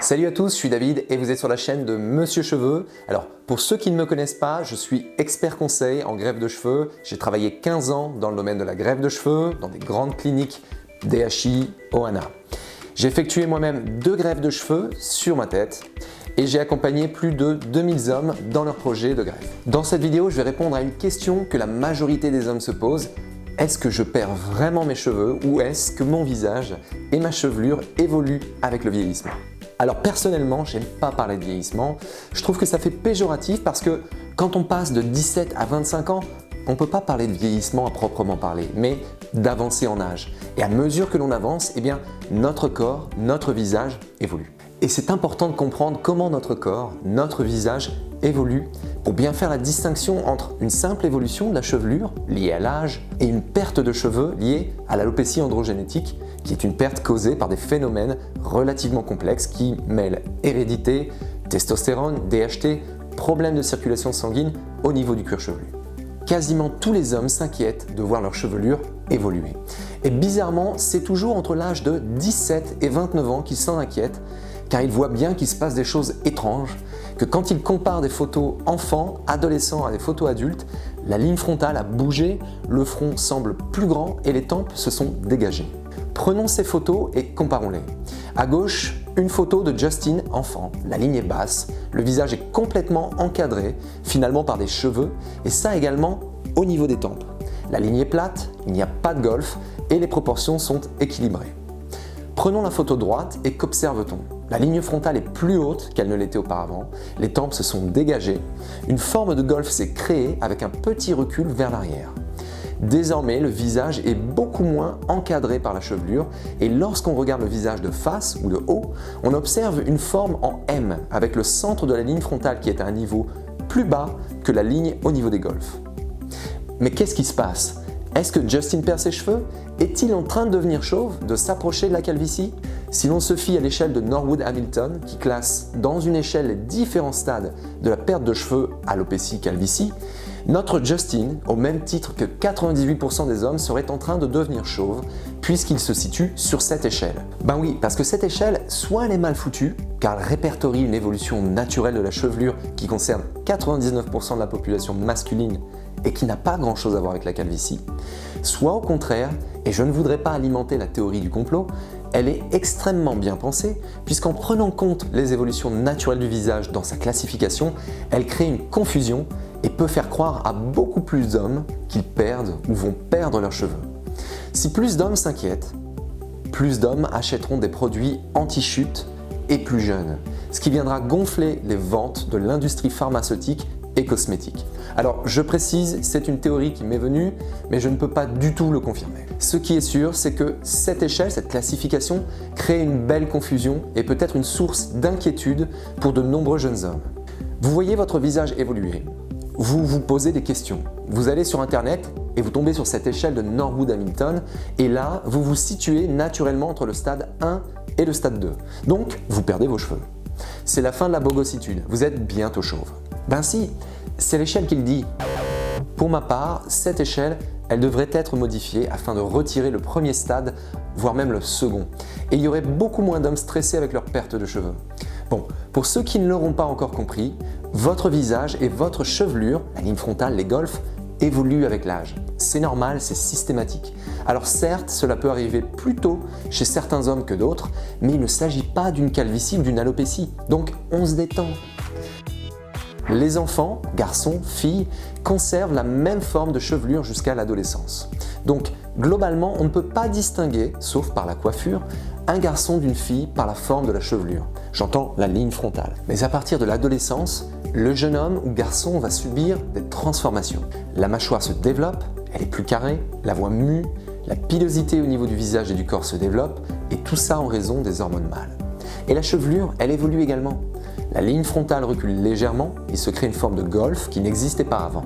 Salut à tous, je suis David et vous êtes sur la chaîne de Monsieur Cheveux. Alors, pour ceux qui ne me connaissent pas, je suis expert conseil en greffe de cheveux. J'ai travaillé 15 ans dans le domaine de la greffe de cheveux, dans des grandes cliniques DHI, Ohana. J'ai effectué moi-même 2 greffes de cheveux sur ma tête et j'ai accompagné plus de 2000 hommes dans leurs projets de greffe. Dans cette vidéo, je vais répondre à une question que la majorité des hommes se posent. Est-ce que je perds vraiment mes cheveux ou est-ce que mon visage et ma chevelure évoluent avec le vieillissement? Alors personnellement, j'aime pas parler de vieillissement. Je trouve que ça fait péjoratif parce que quand on passe de 17 à 25 ans, on ne peut pas parler de vieillissement à proprement parler, mais d'avancée en âge. Et à mesure que l'on avance, eh bien, notre corps, notre visage évolue. Et c'est important de comprendre comment notre corps, notre visage évolue pour bien faire la distinction entre une simple évolution de la chevelure liée à l'âge et une perte de cheveux liée à l'alopécie androgénétique, qui est une perte causée par des phénomènes relativement complexes qui mêlent hérédité, testostérone, DHT, problèmes de circulation sanguine au niveau du cuir chevelu. Quasiment tous les hommes s'inquiètent de voir leur chevelure évoluer. Et bizarrement, c'est toujours entre l'âge de 17 et 29 ans qu'ils s'en inquiètent, car ils voient bien qu'il se passe des choses étranges, que quand ils comparent des photos enfants, adolescents à des photos adultes, la ligne frontale a bougé, le front semble plus grand et les tempes se sont dégagées. Prenons ces photos et comparons-les. À gauche, une photo de Justin enfant. La ligne est basse, le visage est complètement encadré, finalement par des cheveux, et ça également au niveau des tempes. La ligne est plate, il n'y a pas de golf et les proportions sont équilibrées. Prenons la photo droite et qu'observe-t-on? La ligne frontale est plus haute qu'elle ne l'était auparavant, les tempes se sont dégagées, une forme de golf s'est créée avec un petit recul vers l'arrière. Désormais, le visage est beaucoup moins encadré par la chevelure et lorsqu'on regarde le visage de face ou de haut, on observe une forme en M avec le centre de la ligne frontale qui est à un niveau plus bas que la ligne au niveau des golfs. Mais qu'est-ce qui se passe? Est-ce que Justin perd ses cheveux? Est-il en train de devenir chauve, de s'approcher de la calvitie? Si l'on se fie à l'échelle de Norwood Hamilton, qui classe dans une échelle les différents stades de la perte de cheveux, alopécie, calvitie, notre Justin, au même titre que 98% des hommes, serait en train de devenir chauve puisqu'il se situe sur cette échelle. Ben oui, parce que cette échelle, soit elle est mal foutue, car elle répertorie une évolution naturelle de la chevelure qui concerne 99% de la population masculine et qui n'a pas grand chose à voir avec la calvitie, soit au contraire, et je ne voudrais pas alimenter la théorie du complot, elle est extrêmement bien pensée puisqu'en prenant compte les évolutions naturelles du visage dans sa classification, elle crée une confusion et peut faire croire à beaucoup plus d'hommes qu'ils perdent ou vont perdre leurs cheveux. Si plus d'hommes s'inquiètent, plus d'hommes achèteront des produits anti-chute et plus jeunes, ce qui viendra gonfler les ventes de l'industrie pharmaceutique et cosmétique. Alors je précise, c'est une théorie qui m'est venue, mais je ne peux pas du tout le confirmer. Ce qui est sûr, c'est que cette échelle, cette classification, crée une belle confusion et peut être une source d'inquiétude pour de nombreux jeunes hommes. Vous voyez votre visage évoluer, vous vous posez des questions. Vous allez sur internet et vous tombez sur cette échelle de Norwood Hamilton et là, vous vous situez naturellement entre le stade 1 et le stade 2. Donc, vous perdez vos cheveux. C'est la fin de la bogossitude, vous êtes bientôt chauve. Ben si, c'est l'échelle qui le dit. Pour ma part, cette échelle, elle devrait être modifiée afin de retirer le premier stade, voire même le second. Et il y aurait beaucoup moins d'hommes stressés avec leur perte de cheveux. Bon, pour ceux qui ne l'auront pas encore compris, votre visage et votre chevelure, la ligne frontale, les golfs, évoluent avec l'âge. C'est normal, c'est systématique. Alors certes, cela peut arriver plus tôt chez certains hommes que d'autres, mais il ne s'agit pas d'une calvitie ou d'une alopécie. Donc on se détend. Les enfants, garçons, filles, conservent la même forme de chevelure jusqu'à l'adolescence. Donc globalement, on ne peut pas distinguer, sauf par la coiffure, un garçon d'une fille par la forme de la chevelure. J'entends la ligne frontale. Mais à partir de l'adolescence, le jeune homme ou garçon va subir des transformations. La mâchoire se développe, elle est plus carrée, la voix mue, la pilosité au niveau du visage et du corps se développe, et tout ça en raison des hormones mâles. Et la chevelure, elle évolue également. La ligne frontale recule légèrement, il se crée une forme de golf qui n'existait pas avant.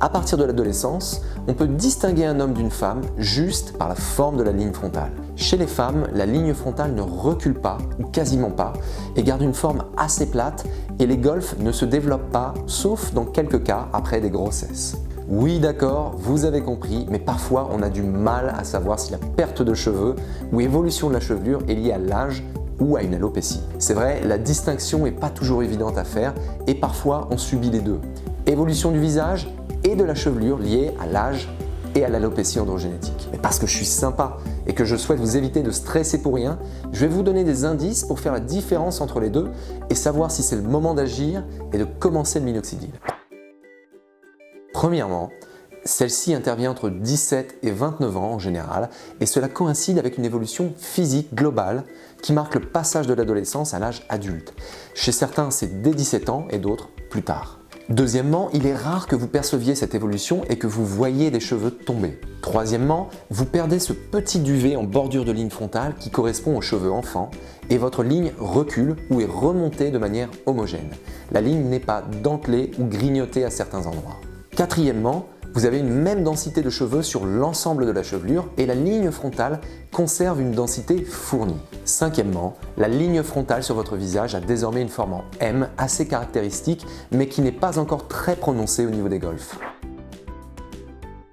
À partir de l'adolescence, on peut distinguer un homme d'une femme juste par la forme de la ligne frontale. Chez les femmes, la ligne frontale ne recule pas, ou quasiment pas, et garde une forme assez plate, et les golfs ne se développent pas, sauf dans quelques cas après des grossesses. Oui d'accord, vous avez compris, mais parfois on a du mal à savoir si la perte de cheveux ou évolution de la chevelure est liée à l'âge ou à une alopécie. C'est vrai, la distinction n'est pas toujours évidente à faire et parfois on subit les deux. Évolution du visage et de la chevelure liée à l'âge et à l'alopécie androgénétique. Mais parce que je suis sympa et que je souhaite vous éviter de stresser pour rien, je vais vous donner des indices pour faire la différence entre les deux et savoir si c'est le moment d'agir et de commencer le minoxidil. Premièrement, celle-ci intervient entre 17 et 29 ans en général et cela coïncide avec une évolution physique globale qui marque le passage de l'adolescence à l'âge adulte. Chez certains, c'est dès 17 ans et d'autres plus tard. Deuxièmement, il est rare que vous perceviez cette évolution et que vous voyez des cheveux tomber. Troisièmement, vous perdez ce petit duvet en bordure de ligne frontale qui correspond aux cheveux enfants et votre ligne recule ou est remontée de manière homogène. La ligne n'est pas dentelée ou grignotée à certains endroits. Quatrièmement, vous avez une même densité de cheveux sur l'ensemble de la chevelure et la ligne frontale conserve une densité fournie. Cinquièmement, la ligne frontale sur votre visage a désormais une forme en M assez caractéristique mais qui n'est pas encore très prononcée au niveau des golfs.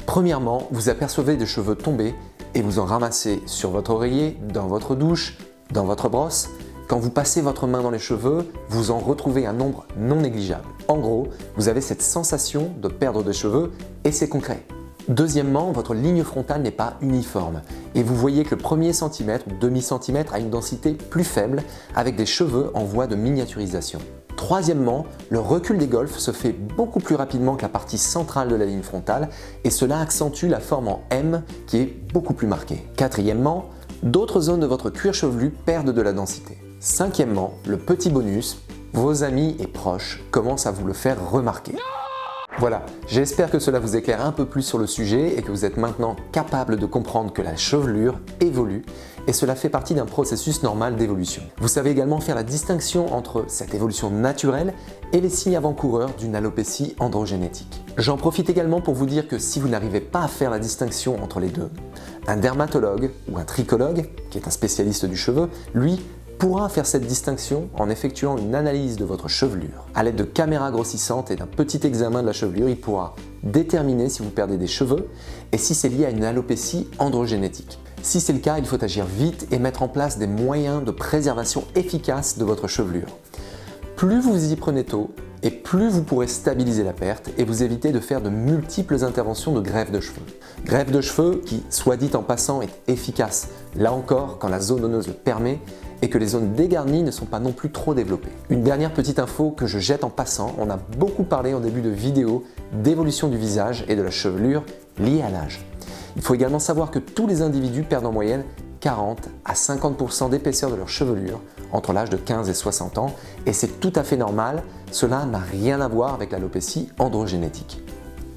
Premièrement, vous apercevez des cheveux tomber et vous en ramassez sur votre oreiller, dans votre douche, dans votre brosse. Quand vous passez votre main dans les cheveux, vous en retrouvez un nombre non négligeable. En gros, vous avez cette sensation de perdre des cheveux et c'est concret. Deuxièmement, votre ligne frontale n'est pas uniforme et vous voyez que le premier centimètre ou demi-centimètre a une densité plus faible avec des cheveux en voie de miniaturisation. Troisièmement, le recul des golfs se fait beaucoup plus rapidement que la partie centrale de la ligne frontale et cela accentue la forme en M qui est beaucoup plus marquée. Quatrièmement, d'autres zones de votre cuir chevelu perdent de la densité. Cinquièmement, le petit bonus, vos amis et proches commencent à vous le faire remarquer. Voilà, j'espère que cela vous éclaire un peu plus sur le sujet et que vous êtes maintenant capable de comprendre que la chevelure évolue et cela fait partie d'un processus normal d'évolution. Vous savez également faire la distinction entre cette évolution naturelle et les signes avant-coureurs d'une alopécie androgénétique. J'en profite également pour vous dire que si vous n'arrivez pas à faire la distinction entre les deux, un dermatologue ou un trichologue, qui est un spécialiste du cheveu, lui, pourra faire cette distinction en effectuant une analyse de votre chevelure. À l'aide de caméras grossissantes et d'un petit examen de la chevelure, il pourra déterminer si vous perdez des cheveux et si c'est lié à une alopécie androgénétique. Si c'est le cas, il faut agir vite et mettre en place des moyens de préservation efficaces de votre chevelure. Plus vous y prenez tôt, et plus vous pourrez stabiliser la perte et vous éviter de faire de multiples interventions de greffe de cheveux. Greffe de cheveux qui, soit dit en passant, est efficace, là encore quand la zone onneuse le permet et que les zones dégarnies ne sont pas non plus trop développées. Une dernière petite info que je jette en passant, on a beaucoup parlé en début de vidéo d'évolution du visage et de la chevelure liée à l'âge. Il faut également savoir que tous les individus perdent en moyenne 40 à 50% d'épaisseur de leur chevelure entre l'âge de 15 et 60 ans et c'est tout à fait normal, cela n'a rien à voir avec l'alopécie androgénétique.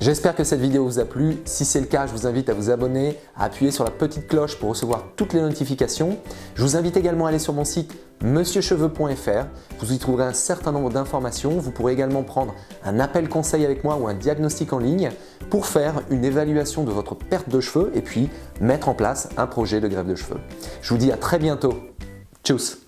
J'espère que cette vidéo vous a plu, si c'est le cas je vous invite à vous abonner, à appuyer sur la petite cloche pour recevoir toutes les notifications. Je vous invite également à aller sur mon site monsieurcheveux.fr, vous y trouverez un certain nombre d'informations, vous pourrez également prendre un appel conseil avec moi ou un diagnostic en ligne pour faire une évaluation de votre perte de cheveux et puis mettre en place un projet de greffe de cheveux. Je vous dis à très bientôt, tchuss!